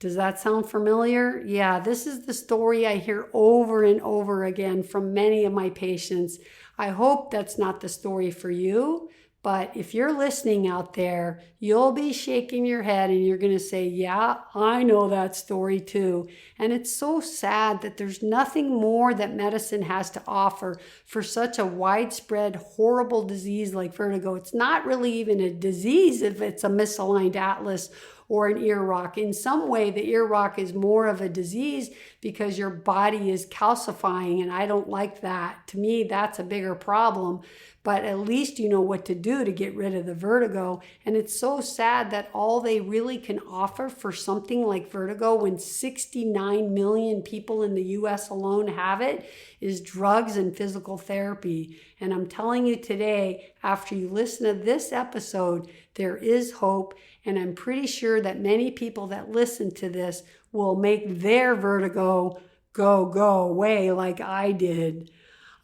Does that sound familiar? Yeah, this is the story I hear over and over again from many of my patients. I hope that's not the story for you, but if you're listening out there, you'll be shaking your head and you're going to say, yeah, I know that story too. And it's so sad that there's nothing more that medicine has to offer for such a widespread, horrible disease like vertigo. It's not really even a disease if it's a misaligned atlas or an ear rock. In some way, the ear rock is more of a disease because your body is calcifying, and I don't like that. To me, that's a bigger problem. But at least you know what to do to get rid of the vertigo. And it's so sad that all they really can offer for something like vertigo, when 69 million people in the US alone have it, is drugs and physical therapy. And I'm telling you today, after you listen to this episode, there is hope. And I'm pretty sure that many people that listen to this will make their vertigo go away like I did.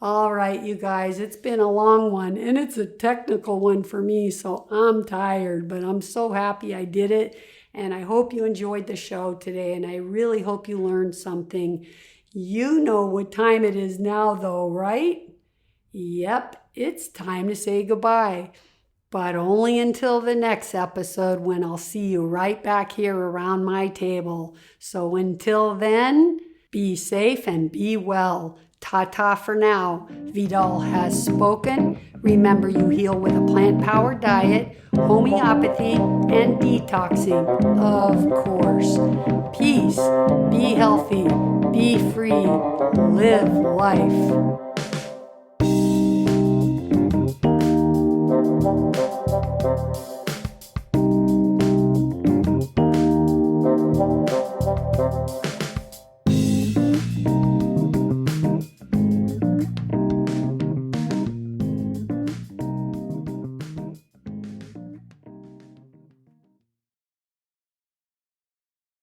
All right, you guys, it's been a long one, and it's a technical one for me, so I'm tired, but I'm so happy I did it, and I hope you enjoyed the show today, and I really hope you learned something. You know what time it is now, though, right? Yep, it's time to say goodbye, but only until the next episode, when I'll see you right back here around my table. So until then, be safe and be well. Ta-ta for now. Vidal has spoken. Remember, you heal with a plant-powered diet, homeopathy, and detoxing, of course. Peace. Be healthy. Be free. Live life.